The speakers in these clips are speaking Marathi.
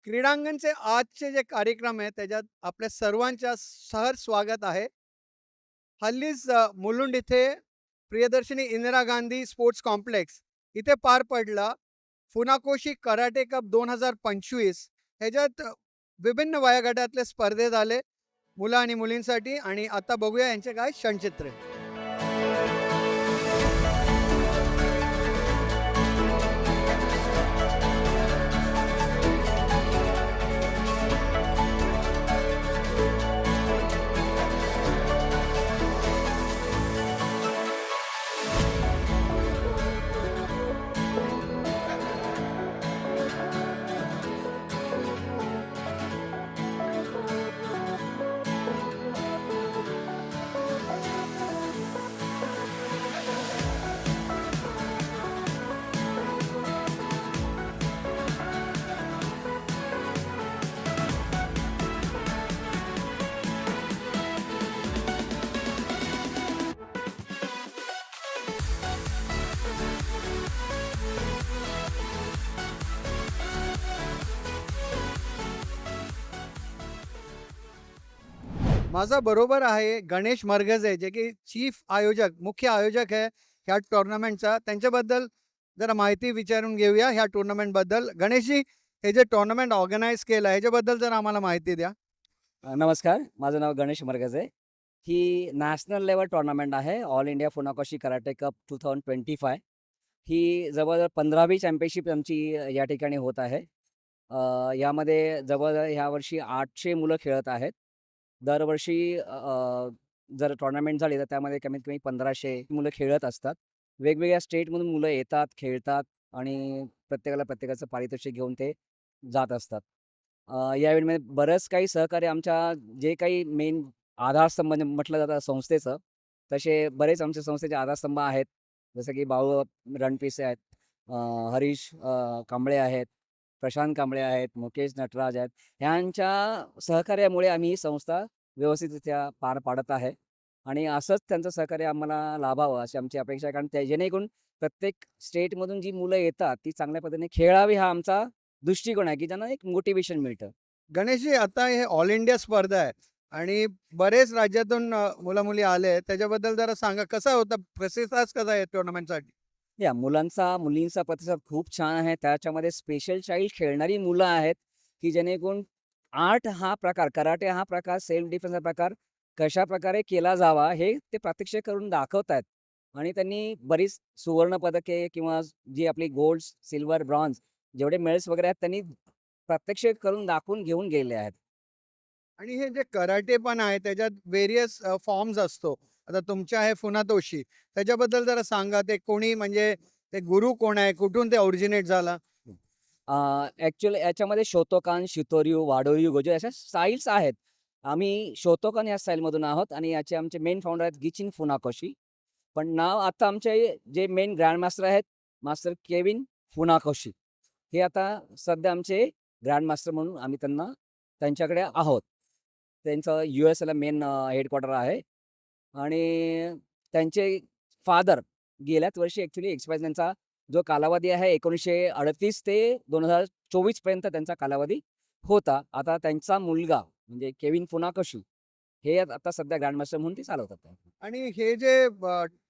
क्रीडांगणचे आजचे जे कार्यक्रम आहे त्याच्यात आपल्या सर्वांच्या सहर्ष स्वागत आहे. हल्लीच मुलुंड इथे प्रियदर्शिनी इंदिरा गांधी स्पोर्ट्स कॉम्प्लेक्स इथे पार पडला फुनाकोशी कराटे कप 2025. ह्याच्यात विभिन्न वयोगटातले स्पर्धे झाले मुलं आणि मुलींसाठी. आणि आता बघूया यांचे काय क्षणचित्रे. माझा बरोबर आहे गणेश मरगजे, जे की चीफ आयोजक, मुख्य आयोजक आहे ह्या टुर्नामेंटचा. त्यांच्याबद्दल जरा माहिती विचारून घेऊया ह्या टुर्नामेंटबद्दल. गणेशजी, हे जे टुर्नामेंट ऑर्गनाईज केलं आहे ह्याच्याबद्दल जरा आम्हाला माहिती द्या. नमस्कार, माझं नाव गणेश मरगजे. ही नॅशनल लेवल टुर्नामेंट आहे, all India Funakoshi karate cup 2025. ही जवळजवळ 15वी चॅम्पियनशिप आमची या ठिकाणी होत आहे. यामध्ये जवळजवळ ह्यावर्षी 800 मुलं खेळत आहेत. दरवर्षी जर टुर्नामेंट झाली तर त्यामध्ये कमीत कमी 1500 मुलं खेळत असतात. वेगवेगळ्या स्टेटमधून मुलं येतात, खेळतात आणि प्रत्येकाला प्रत्येकाचं पारितोषिक घेऊन ते जात असतात. यावेळी बरंच काही सहकार्य आमच्या जे काही मेन आधारस्तंभ म्हटलं जातं संस्थेचं, तसे बरेच आमच्या संस्थेचे आधारस्तंभ आहेत. जसं की बाळू रणपिसे आहेत, हरीश कांबळे आहेत, प्रशांत कांबळे आहेत, मुकेश नटराज आहेत. ह्यांच्या सहकार्यामुळे आम्ही ही संस्था व्यवस्थितरित्या पार पाडत आहे आणि असंच त्यांचं सहकार्य आम्हाला लाभावं अशी आमची अपेक्षा आहे. कारण ते जेणेकरून प्रत्येक स्टेटमधून जी मुलं येतात ती चांगल्या पद्धतीने खेळावी हा आमचा दृष्टिकोन आहे, की ज्यांना एक मोटिवेशन मिळतं. गणेशजी, आता हे ऑल इंडिया स्पर्धा आहे आणि बरेच राज्यातून मुलं-मुली आले आहेत. त्याच्याबद्दल जरा सांगा, कसा होता प्रतिसाद, कसा आहे टुर्नामेंटसाठी? या मुलांचा, मुलींचा प्रतिसाद खूप छान आहे. त्याच्यामध्ये स्पेशल चाइल्ड खेळणारी मुलं आहेत, की जेणेकरून आर्ट हा प्रकार, कराटे हा प्रकार, सेल्फ डिफेन्स हा प्रकार कशाप्रकारे केला जावा हे ते प्रात्यक्षिक करून दाखवत आहेत. आणि त्यांनी बरीच सुवर्ण पदके किंवा जी आपली गोल्ड, सिल्वर, ब्रॉन्झ जेवढे मेडल्स वगैरे आहेत त्यांनी प्रात्यक्षिक करून दाखवून घेऊन गेले आहेत. आणि हे जे कराटे पण आहे त्याच्यात व्हेरियस फॉर्म्स असतो. आता तुमच्या आहे फुनातोशी, त्याच्याबद्दल जरा सांगा. ते कोणी, म्हणजे ते गुरु कोण आहे, कुठून ते ओरिजिनेट झाला? ॲक्चुअली याच्यामध्ये शोतोकान, शितोर्यू, वाडोर्यू, गोजो अशा स्टाईल्स आहेत. आम्ही शोतोकान या स्टाईलमधून आहोत आणि याचे आमचे मेन फाउंडर आहेत गिचिन फुनाकोशी. पण नाव आता आमचे जे मेन ग्रँडमास्टर आहेत, मास्टर केविन फुनाकोशी. हे आता सध्या आमचे ग्रँडमास्टर म्हणून आम्ही त्यांच्याकडे आहोत. त्यांचं USAला मेन हेडक्वार्टर आहे आणि त्यांचे फादर गेल्याच वर्षी ॲक्चुअली एक्सपायर. त्यांचा जो कालावधी आहे 1938 ते 2024 पर्यंत त्यांचा कालावधी होता. आता त्यांचा मुलगा म्हणजे केविन फुनाकोशी हे आता सध्या ग्रँडमास्टर म्हणून ते चालवतात. आणि हे जे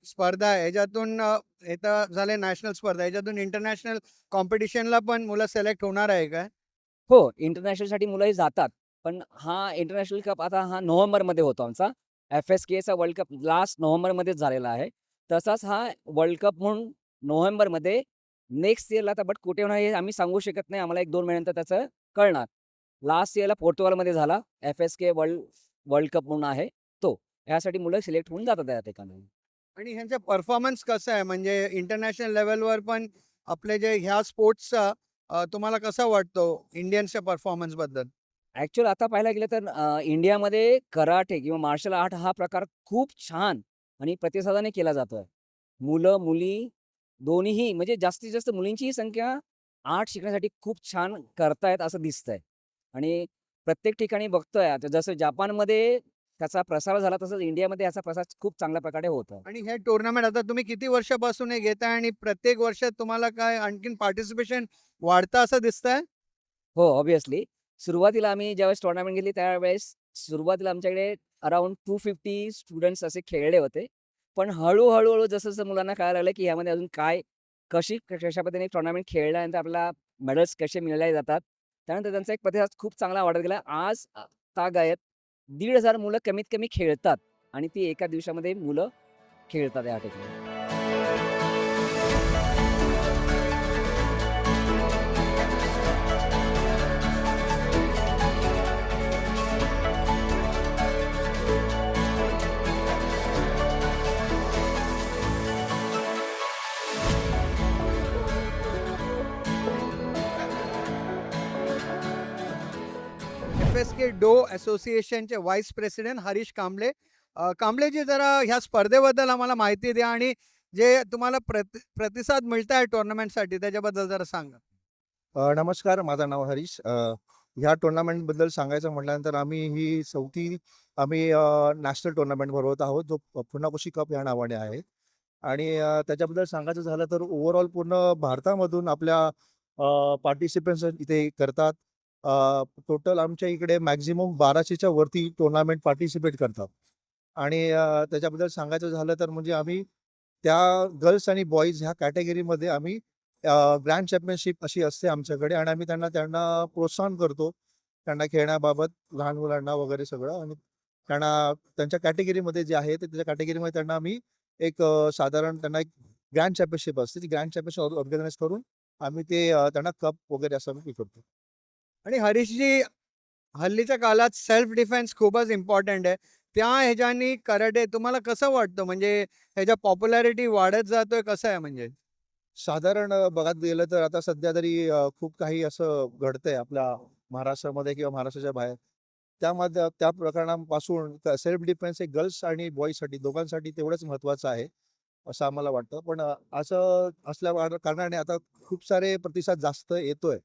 स्पर्धा आहे ह्याच्यातून हे तर झाले नॅशनल स्पर्धा, ह्याच्यातून इंटरनॅशनल कॉम्पिटिशनला पण मुलं सिलेक्ट होणार आहे काय? हो, इंटरनॅशनलसाठी मुलंही जातात. पण हा इंटरनॅशनल कप आता हा नोव्हेंबरमध्ये होतो आमचा. FSKचा वर्ल्ड कप लास्ट नोव्हेंबरमध्येच झालेला आहे. तसाच हा वर्ल्ड कप म्हणून नोव्हेंबरमध्ये नेक्स्ट इयरला, आता बट कुठे होणार हे आम्ही सांगू शकत नाही. आम्हाला 1-2 महिन्यानंतर त्याचं कळणार. लास्ट इयरला पोर्तुगालमध्ये झाला. FSK वर्ल्ड वर्ल्ड कप म्हणून आहे तो. यासाठी मुलं सिलेक्ट होऊन जातात त्या ठिकाणी. आणि ह्यांचा परफॉर्मन्स कसा आहे, म्हणजे इंटरनॅशनल लेवलवर पण आपले जे ह्या स्पोर्ट्सचा तुम्हाला कसा वाटतो इंडियन्सच्या परफॉर्मन्सबद्दल? ॲक्चुअल आता पाहायला गेलं तर इंडियामध्ये कराटे किंवा मार्शल आर्ट हा प्रकार खूप छान आणि प्रतिसादाने केला जातोय. मुलं-मुली दोन्हीही, म्हणजे जास्तीत जास्त मुलींचीही संख्या आर्ट शिकण्यासाठी खूप छान करतायत असं दिसतंय. आणि प्रत्येक ठिकाणी बघतोय आता जसं जापानमध्ये त्याचा प्रसार झाला, तसंच इंडियामध्ये याचा प्रसार खूप चांगल्या प्रकारे होत आहे. आणि हे टुर्नामेंट आता तुम्ही किती वर्षापासून हे घेताय आणि प्रत्येक वर्षात तुम्हाला काय आणखीन पार्टिसिपेशन वाढतं असं दिसतंय? हो, ऑब्व्हियसली. सुरुवातीला आम्ही ज्यावेळेस टुर्नामेंट घेतली त्यावेळेस सुरुवातीला आमच्याकडे अराउंड 250 स्टुडंट्स असे खेळले होते. पण हळू-हळू जसं-जसं मुलांना कळायला लागलं, की ह्यामध्ये अजून काय कशा पद्धतीने टुर्नामेंट खेळल्यानंतर आपल्याला मेडल्स कसे मिळवले जातात. त्यानंतर त्यांचा एक प्रतिसाद खूप चांगला वाढत गेला. आज तागायत 1,500 मुलं कमीत कमी खेळतात आणि ती एका दिवसामध्ये मुलं खेळतात या ठिकाणी. FSK डो असोसिएशनचे व्हाईस प्रेसिडेंट हरीश कांबळे. कांबळेजी जरा ह्या स्पर्धेबद्दल आम्हाला माहिती द्या आणि जे तुम्हाला प्रतिसाद मिळत आहे टुर्नामेंटसाठी त्याच्याबद्दल जरा सांगा. नमस्कार, माझं नाव हरीश. ह्या टुर्नामेंटबद्दल सांगायचं म्हटल्यानंतर ही चौथी नॅशनल टुर्नामेंट भरवत आहोत, जो फुनाकोशी कप या नावाने आहे. आणि त्याच्याबद्दल सांगायचं झालं तर ओव्हरऑल पूर्ण भारतामधून आपल्या पार्टिसिपंट्स इथे करतात. टोटल आमच्या इकडे मॅक्झिमम 1200च्या वरती टुर्नामेंट पार्टिसिपेट करतात. आणि त्याच्याबद्दल सांगायचं झालं तर म्हणजे आम्ही त्या गर्ल्स आणि बॉईज ह्या कॅटेगरीमध्ये आम्ही ग्रँड चॅम्पियनशिप अशी असते आमच्याकडे आणि आम्ही त्यांना प्रोत्साहन करतो. त्यांना खेळण्याबाबत लहान मुलांना वगैरे सगळं. आणि त्यांना त्यांच्या कॅटेगरीमध्ये जे आहे त्याच्या कॅटेगरीमध्ये त्यांना आम्ही एक साधारण त्यांना एक ग्रँड चॅम्पियनशिप असते. ती ग्रँड चॅम्पियनशिप ऑर्गनाईज करून आम्ही ते त्यांना कप वगैरे असं आम्ही करतो. आणि हरीशजी, हल्लीच्या काळात सेल्फ डिफेन्स खूपच इम्पॉर्टंट आहे. त्या ह्याच्यानी कराटे तुम्हाला कसं वाटतं? म्हणजे ह्याच्या पॉप्युलॅरिटी वाढत जातोय कसं आहे म्हणजे? साधारण बघायला गेलं तर आता सध्या तरी खूप काही असं घडतंय आपल्या महाराष्ट्रामध्ये किंवा महाराष्ट्राच्या बाहेर. त्यामध्ये त्या प्रकरणापासून सेल्फ डिफेन्स हे गर्ल्स आणि बॉईजसाठी दोघांसाठी तेवढंच महत्त्वाचं आहे, असं आम्हाला वाटतं. पण असं असल्या कारणाने आता खूप सारे प्रतिसाद जास्त येतोय.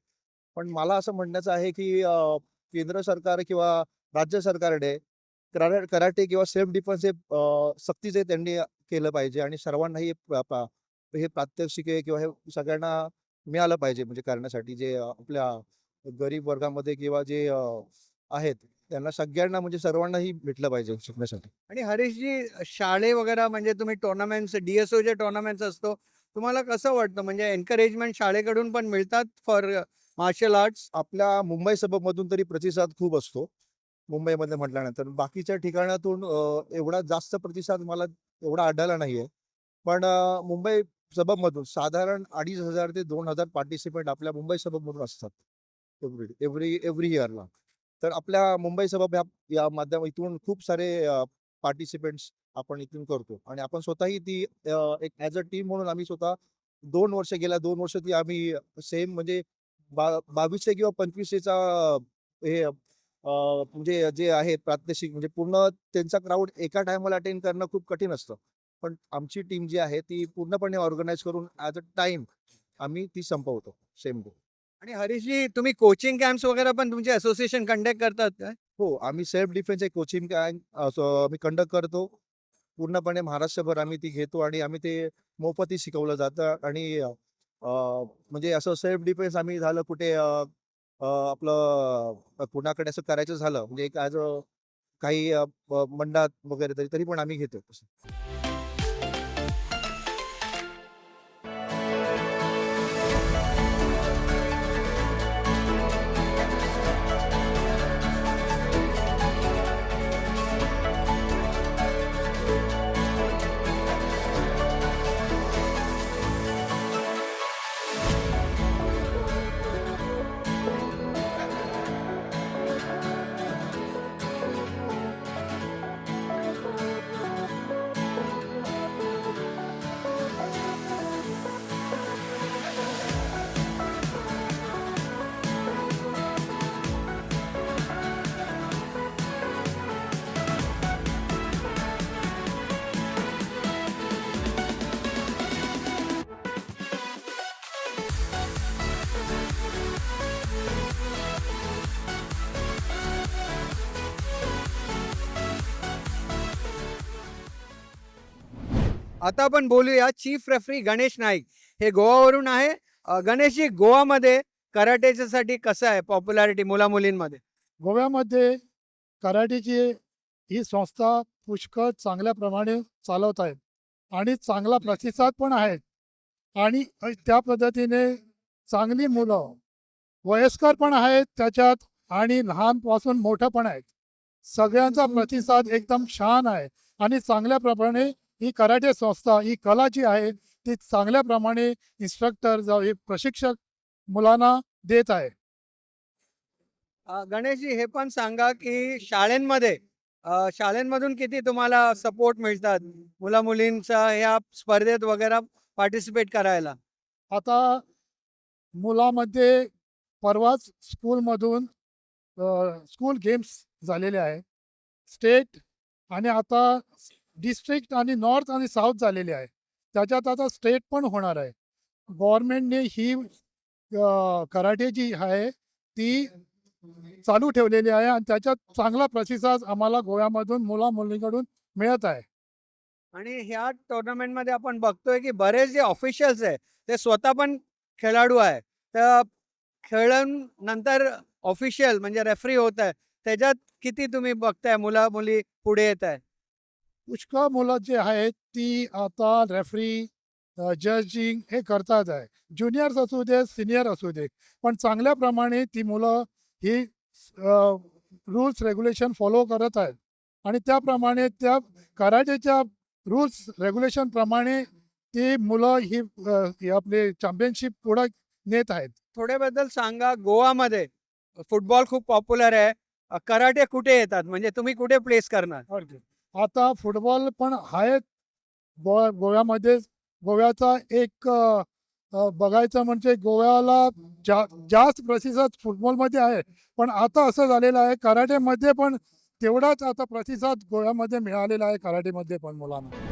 पण मला असं म्हणण्याचं आहे, की केंद्र सरकार किंवा राज्य सरकारने कराटे किंवा सेल्फ डिफेन्स हे सक्तीचे त्यांनी केलं पाहिजे आणि सर्वांनाही हे प्रात्यक्षिके किंवा हे सगळ्यांना मिळालं पाहिजे म्हणजे करण्यासाठी. जे आपल्या गरीब वर्गामध्ये किंवा जे आहेत त्यांना सगळ्यांना म्हणजे सर्वांनाही भेटलं पाहिजे शिकण्यासाठी. आणि हरीशजी, शाळे वगैरे म्हणजे तुम्ही टुर्नामेंट्स DSOचे टुर्नामेंट्स असतो. तुम्हाला कसं वाटतं म्हणजे एन्करेजमेंट शाळेकडून पण मिळतात फॉर मार्शल आर्ट्स? आपल्या मुंबई सबमधून तरी प्रतिसाद खूप असतो. मुंबईमध्ये म्हटल्यानंतर बाकीच्या ठिकाणातून एवढा जास्त प्रतिसाद मला एवढा आढळला नाहीये. पण मुंबई सबमधून साधारण 2,500 ते 2,000 पार्टिसिपंट आपल्या मुंबई सबमधून असतात एव्हरी इयरला. तर आपल्या मुंबई सबब या माध्यमातून खूप सारे पार्टिसिपंट्स आपण इथून करतो आणि आपण स्वतःही ती एक ॲज अ टीम म्हणून आम्ही स्वतः गेल्या 2 वर्ष ती आम्ही सेम म्हणजे 2200 किंवा 2500चा हे म्हणजे जे आहे प्रात्यक्षिक म्हणजे पूर्ण त्यांचा क्राऊड एका टायमाला अटेंड करणं खूप कठीण असतं. पण आमची टीम जी आहे ती पूर्णपणे ऑर्गनाइज करून ॲज अ टाईम आम्ही ती संपवतो सेम डे. आणि हरीशजी, तुम्ही कोचिंग कॅम्प्स वगैरे पण तुमचे असोसिएशन कंडक्ट करतात काय? हो, आम्ही सेल्फ डिफेन्सचे कोचिंग आम्ही कंडक्ट करतो. पूर्णपणे महाराष्ट्रभर आम्ही ती घेतो आणि आम्ही ते मोफतही शिकवलं जातं. आणि म्हणजे असं सेल्फ डिफेन्स आम्ही झालं कुठे आपलं कुणाकडे असं करायचं झालं म्हणजे एक ॲज अ काही मंडळात वगैरे तरी पण आम्ही घेतो तसं. आता आपण बोलूया चीफ रेफरी गणेश नाईक. हे गोवावरून आहे. गणेशजी, गोवामध्ये कराटेच्यासाठी कसं आहे पॉप्युलॅरिटी मुला-मुलींमध्ये? गोव्यामध्ये कराटेची ही संस्था पुष्कळ चांगल्या प्रमाणे चालवत आहेत आणि चांगला प्रतिसाद पण आहे आणि त्या पद्धतीने चांगली मुलं वयस्कर पण आहेत त्याच्यात आणि लहानपासून मोठं पण आहेत. सगळ्यांचा प्रतिसाद एकदम छान आहे आणि चांगल्या प्रमाणे ही कराटे संस्था ही कला जी आहे ती चांगल्या प्रमाणे इन्स्ट्रक्टर हे प्रशिक्षक मुलांना देत आहे. गणेशजी, हे पण सांगा की शाळेंमध्ये शाळेंमधून किती तुम्हाला सपोर्ट मिळतात मुला-मुलींचा ह्या स्पर्धेत वगैरे पार्टिसिपेट करायला? आता मुलामध्ये परवाच स्कूलमधून स्कूल गेम्स झालेले आहे. स्टेट आणि आता डिस्ट्रिक्ट आणि नॉर्थ आणि साऊथ झालेले आहे. त्याच्यात आता स्टेट पण होणार आहे. गव्हर्नमेंटने ही कराटे जी आहे ती चालू ठेवलेली आहे आणि त्याच्यात चांगला प्रतिसाद आम्हाला गोव्यामधून मुला-मुलींकडून मिळत आहे. आणि ह्या टुर्नामेंटमध्ये आपण बघतोय की बरेच जे ऑफिशियल्स आहे ते स्वतः पण खेळाडू आहे. तर खेळून नंतर ऑफिशियल म्हणजे रेफरी होत आहे, त्याच्यात किती तुम्ही बघताय मुला-मुली पुढे येत आहे? पुष्कळ मुलं जी आहेत ती आता रेफरी जजिंग हे करतात आहे. ज्युनियर्स असू दे, सिनियर असू दे. पण चांगल्या प्रमाणे ती मुलं ही रूल्स रेग्युलेशन फॉलो करत आहेत आणि त्याप्रमाणे त्या कराटेच्या रूल्स रेग्युलेशनप्रमाणे ती मुलं ही आपली चॅम्पियनशिप पुढं नेत आहेत. थोड्याबद्दल सांगा. गोवामध्ये फुटबॉल खूप पॉप्युलर आहे. कराटे कुठे येतात, म्हणजे तुम्ही कुठे प्लेस करणार? आता फुटबॉल पण आहेत गोव्यामध्ये. गोव्याचा एक बघायचं म्हणजे गोव्याला जास्त प्रतिसाद फुटबॉलमध्ये आहे. पण आता असं झालेलं आहे कराटेमध्ये पण तेवढाच आता प्रतिसाद गोव्यामध्ये मिळालेला आहे कराटेमध्ये पण मुलांना.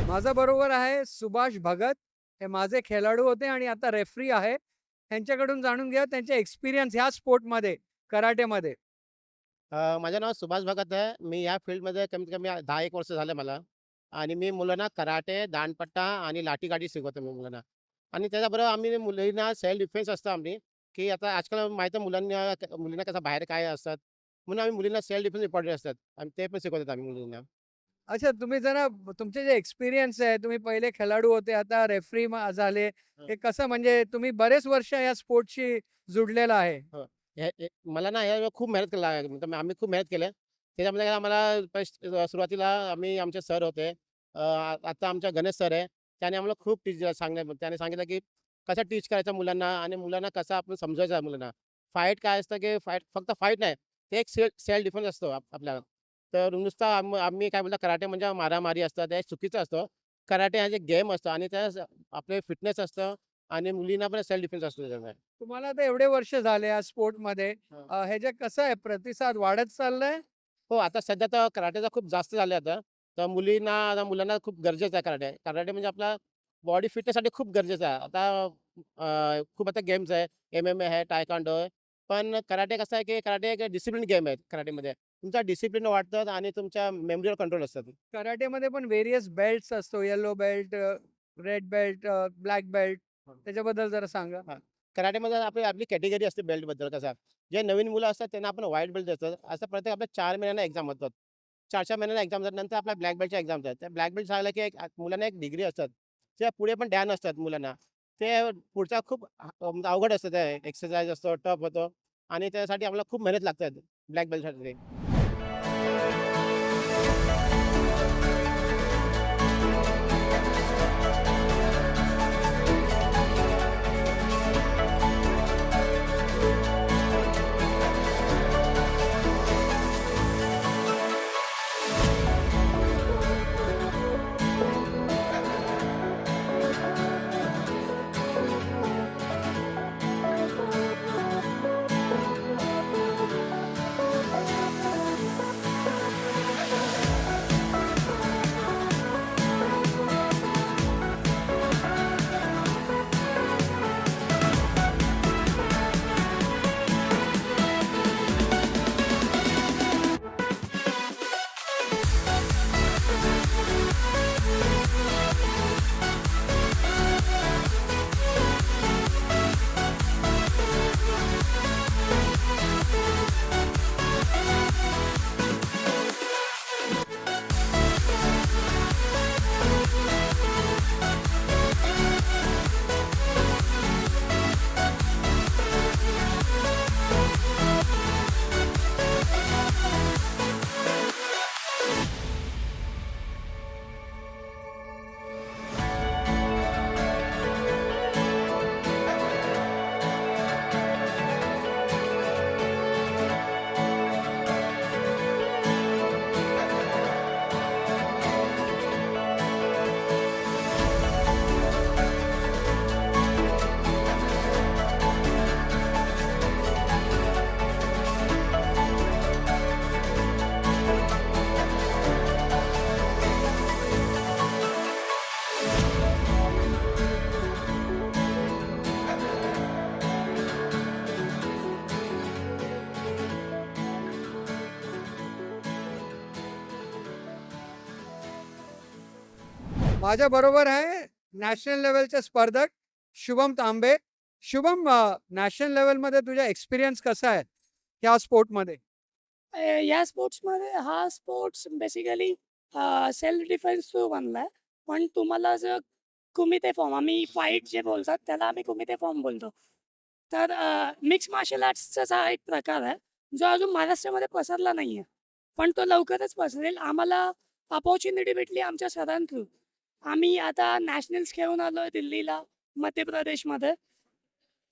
माझा बरोबर आहे सुभाष भगत. हे माझे खेळाडू होते आणि आता रेफरी आहे. त्यांच्याकडून जाणून घ्या त्यांचे एक्सपिरियन्स ह्या स्पोर्टमध्ये, कराटेमध्ये. माझं नाव सुभाष भगत आहे. मी या फील्डमध्ये कमीत कमी 10-1 वर्ष झाले मला आणि मी मुलांना कराटे, दांडपट्टा आणि लाठीकाठी शिकवतो मी मुलांना. आणि त्याच्याबरोबर आम्ही मुलींना सेल्फ डिफेन्स असतं आम्ही, की आता आजकाल माहीत आहे मुलींना कसं बाहेर काय असतात. म्हणून आम्ही मुलींना सेल्फ डिफेन्स इम्पॉर्टंट असतात आणि ते पण शिकवतात आम्ही मुलींना. अच्छा, तुम्ही जरा तुमचे जे एक्सपिरियन्स आहे, तुम्ही पहिले खेळाडू होते, आता रेफरी झाले. हे कसं, म्हणजे तुम्ही बरेच वर्ष या स्पोर्टशी जुडलेला आहे. हो. मला ना ह्या खूप मेहनत करायला म्हणजे आम्ही खूप मेहनत केल्या. त्याच्यामध्ये काय आम्हाला सुरुवातीला आमचे सर होते. आता आमच्या गणेश सर आहे. त्याने आम्हाला खूप त्याने सांगितलं, की कसं टीच करायचं मुलांना आणि मुलांना कसं आपण समजवायचं मुलांना. फाईट काय असतं, की फक्त फाईट नाही. ते एक सेल्फ डिफेन्स असतो आपल्याला. तर नुसता आम्ही काय बोलतो कराटे म्हणजे मारामारी असतं, ते चुकीचं असतं. कराटे हा जे गेम असतो आणि त्या आपले फिटनेस असतं आणि मुलींना पण सेल्फ डिफेन्स असतो त्याच्यामध्ये. तुम्हाला आता एवढे वर्ष झाले या स्पोर्टमध्ये. हां. ह्याच्यात कसं आहे, प्रतिसाद वाढत चाललाय? हो, आता सध्या तर कराटेचा खूप जास्त झालं आता. तर आता मुलांना खूप गरजेचं आहे कराटे. कराटे म्हणजे आपला बॉडी फिटनेससाठी खूप गरजेचं आहे. आता खूप आता गेम्स आहे. MMA आहे, तायक्वांडो आहे. पण कराटे कसं आहे, की कराटे एक डिसिप्लिन गेम आहे कराटेमध्ये. तुमचा डिसिप्लिन वाढतात आणि तुमच्या मेमरीवर कंट्रोल असतात. कराटेमध्ये पण व्हेरियस बेल्ट्स असतो, yellow belt, red belt, black belt. त्याच्याबद्दल जरा सांगा. हां. कराटेमध्ये आपली कॅटेगरी असते बेल्टबद्दल कसं. जे नवीन मुलं असतात त्यांना आपण व्हाईट बेल्ट देतो. असं प्रत्येक आपल्या 4 महिन्यांना एक्झाम होतात. 4-4 महिन्यांना एक्झाम होतात. नंतर आपल्या ब्लॅक बेल्टच्या एक्झाम होतात. त्या ब्लॅक बेल्ट झालं की मुलांना एक डिग्री असतात. त्या पुढे पण ध्यान असतात मुलांना. ते पुढचा खूप म्हणजे अवघड असतं ते एक्सरसाइज असतो, टफ होतो आणि त्यासाठी आम्हाला खूप मेहनत लागतात ब्लॅक बेल्टसाठी. माझ्या बरोबर आहे नॅशनल लेवलचे स्पर्धक शुभम तांबे. शुभम, नॅशनल लेवलमध्ये तुझा एक्सपिरियन्स कसा आहे ह्या स्पोर्टमध्ये? या स्पोर्ट्समध्ये हा स्पोर्ट्स बेसिकली सेल्फ डिफेन्स तो बनलाय. पण तुम्हाला जर कुमिते फॉर्म आम्ही फाईट जे बोलतात त्याला आम्ही कुमिते फॉर्म बोलतो. तर मिक्स मार्शल आर्ट्सचा हा एक प्रकार आहे जो अजून महाराष्ट्रामध्ये पसरला नाही आहे. पण तो लवकरच पसरेल. आम्हाला अपॉर्च्युनिटी भेटली आमच्या सरां थ्रू. आम्ही आता नॅशनल्स खेळून आलो आहे दिल्लीला, मध्य प्रदेशमध्ये.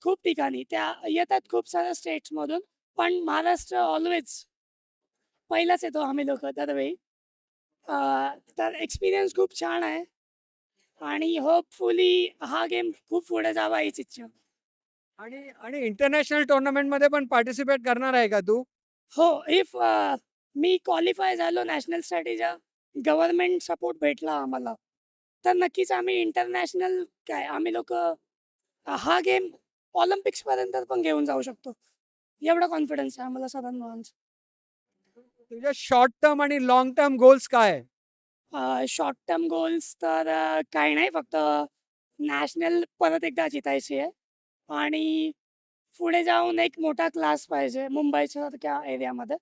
खूप ठिकाणी त्या येतात खूप साऱ्या स्टेट्समधून. पण महाराष्ट्र ऑलवेज पहिलाच येतो आम्ही लोक दरवेळी. तर एक्सपिरियन्स खूप छान आहे आणि होपफुली हा गेम खूप पुढे जावा हीच इच्छा. आणि आणि इंटरनॅशनल टुर्नामेंटमध्ये पण पार्टिसिपेट करणार आहे का तू? हो, इफ मी क्वालिफाय झालो नॅशनलसाठीच्या, गव्हर्नमेंट सपोर्ट भेटला आम्हाला, तर नक्कीच आम्ही इंटरनॅशनल काय आम्ही लोक हा गेम ऑलिम्पिक्सपर्यंत पण घेऊन जाऊ शकतो. एवढा कॉन्फिडन्स आहे आम्हाला सरांवर. तुझ्या शॉर्ट टर्म आणि लाँग टर्म गोल्स काय आहे? शॉर्ट टर्म गोल्स तर काही नाही, फक्त नॅशनल परत एकदा जितायची आहे आणि पुढे जाऊन एक मोठा क्लास पाहिजे मुंबईसारख्या एरियामध्ये.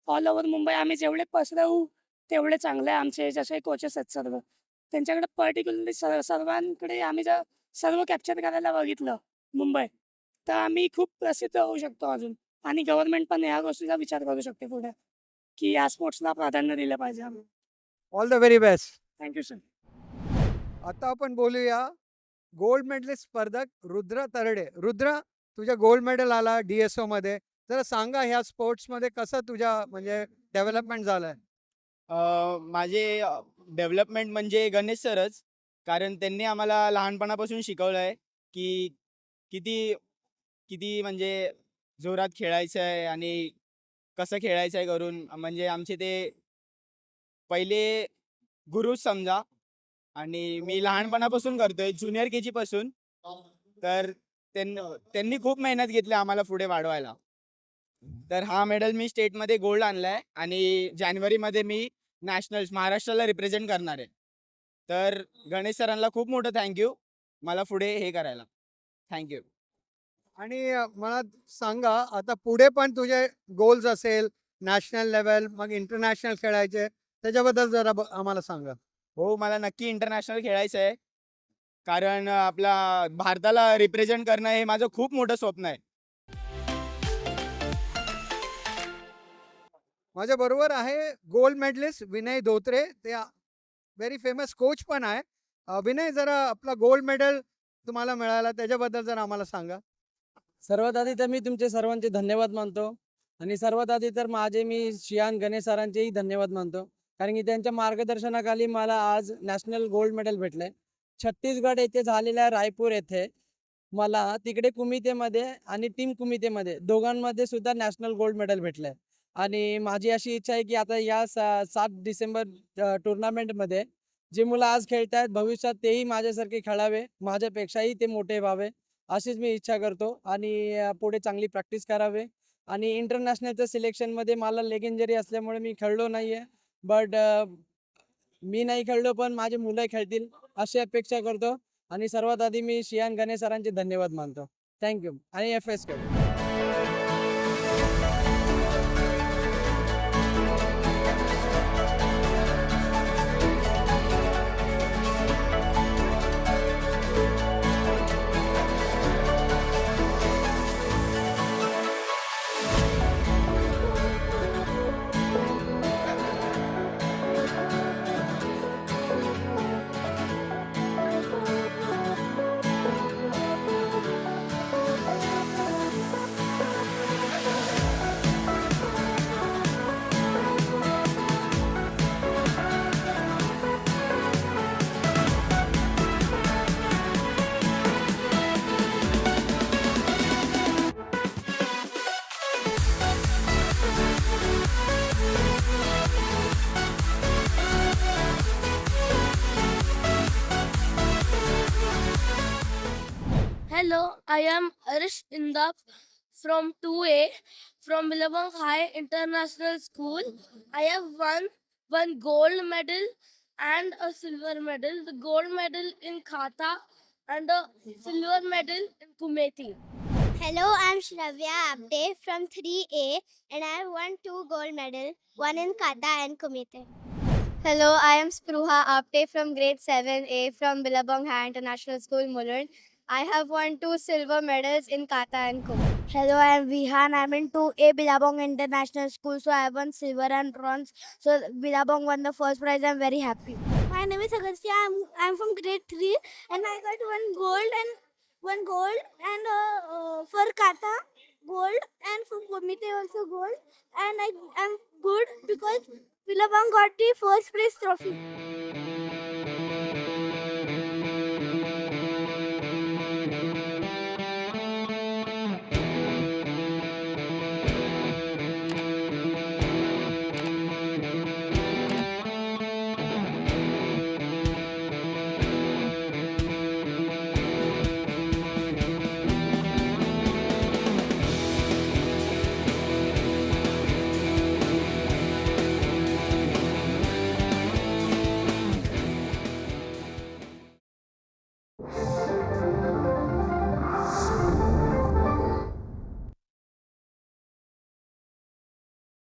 ऑल ओव्हर मुंबई आम्ही जेवढे पसरवू तेवढे चांगले. आमचे जसे कोचेस आहेत सर्व, त्यांच्याकडे पर्टिक्युलरली सर्वांकडे आम्ही जर सर्व कॅप्चर करायला बघितलं मुंबई, तर आम्ही खूप प्रसिद्ध होऊ शकतो अजून. आणि गव्हर्नमेंट पण या गोष्टीचा विचार करू शकते पुढे, की या स्पोर्ट्सला प्राधान्य दिलं पाहिजे आम्ही. All the very best. Thank you sir. आता आपण बोलूया गोल्ड मेडलिस्ट स्पर्धक रुद्र तरडे. रुद्र, तुझा गोल्ड मेडल आला DSO मध्ये. जरा सांगा ह्या स्पोर्ट्समध्ये कसं तुझ्या म्हणजे डेव्हलपमेंट झालंय? माझे डेव्हलपमेंट म्हणजे गणेश सरच. कारण त्यांनी आम्हाला लहानपणापासून शिकवलं आहे की किती किती म्हणजे जोरात खेळायचं आहे आणि कसं खेळायचं आहे करून. म्हणजे आमचे ते पहिले गुरुच समजा. आणि मी लहानपणापासून करतोय ज्युनियर KG पासून. तर त्यांनी खूप मेहनत घेतली आम्हाला पुढे वाढवायला. तर हा मेडल मी स्टेटमध्ये गोल्ड आणलाय आणि जानेवारीमध्ये मी नॅशनल्स महाराष्ट्राला रिप्रेझेंट करणार आहे. तर गणेश सरांना खूप मोठं थँक्यू मला पुढे हे करायला. थँक्यू. आणि मला सांगा, आता पुढे पण तुझे गोल्स असेल नॅशनल लेवल, मग इंटरनॅशनल खेळायचे, त्याच्याबद्दल जरा आम्हाला सांगा. हो, मला नक्की इंटरनॅशनल खेळायचं आहे. कारण आपला भारताला रिप्रेझेंट करणं हे माझं खूप मोठं स्वप्न आहे. माझ्या बरोबर आहे गोल्ड मेडलिस्ट विनय धोत्रे. ते व्हेरी फेमस कोच पण आहे. विनय, जरा आपला गोल्ड मेडल तुम्हाला मिळाला त्याच्याबद्दल जरा आम्हाला सांगा. सर्वात आधी तर मी तुमचे सर्वांचे धन्यवाद मानतो आणि सर्वात आधी तर मी शियान गणेश सरांचेही धन्यवाद मानतो, कारण की त्यांच्या मार्गदर्शनाखाली मला आज नॅशनल गोल्ड मेडल भेटले. छत्तीसगड येथे झालेल्या रायपूर येथे मला तिकडे कुमितेमध्ये आणि टीम कुमितेमध्ये दोघांमध्ये सुद्धा नॅशनल गोल्ड मेडल भेटले. आणि माझी अशी इच्छा आहे की आता या 7 डिसेंबर टुर्नामेंटमध्ये जे मुलं आज खेळत आहेत भविष्यात तेही माझ्यासारखे खेळावे, माझ्यापेक्षाही ते मोठे व्हावे अशीच मी इच्छा करतो. आणि पुढे चांगली प्रॅक्टिस करावे. आणि इंटरनॅशनलच्या सिलेक्शनमध्ये मला लेग इंजरी असल्यामुळे मी खेळलो नाही आहे. बट मी नाही खेळलो पण माझे मुलं खेळतील अशी अपेक्षा करतो. आणि सर्वात आधी मी शियान गणेश सरांचे धन्यवाद मानतो. थँक्यू. आणि FS कडे Hello, I am Arish Indap from 2A from Billabong High International School. I have won one gold medal and a silver medal. The gold medal in Kata and a silver medal in Kumeti. Hello, I'm Shravya Apte from 3A and I have won 2 gold medals, one in Kata and Kumite. Hello, I am Spruha Apte from grade 7A from Billabong High International School, Mulund. I have won 2 silver medals in Kata and Kumite. Hello, I am Vihan. I'm in 2A Billabong International School, so I have won silver and bronze. So Billabong won the first prize. I'm very happy. My name is Agastya. I'm from grade 3 and I got one gold and for Kata gold and for Komite also gold, and I'm good because Billabong got the first place trophy.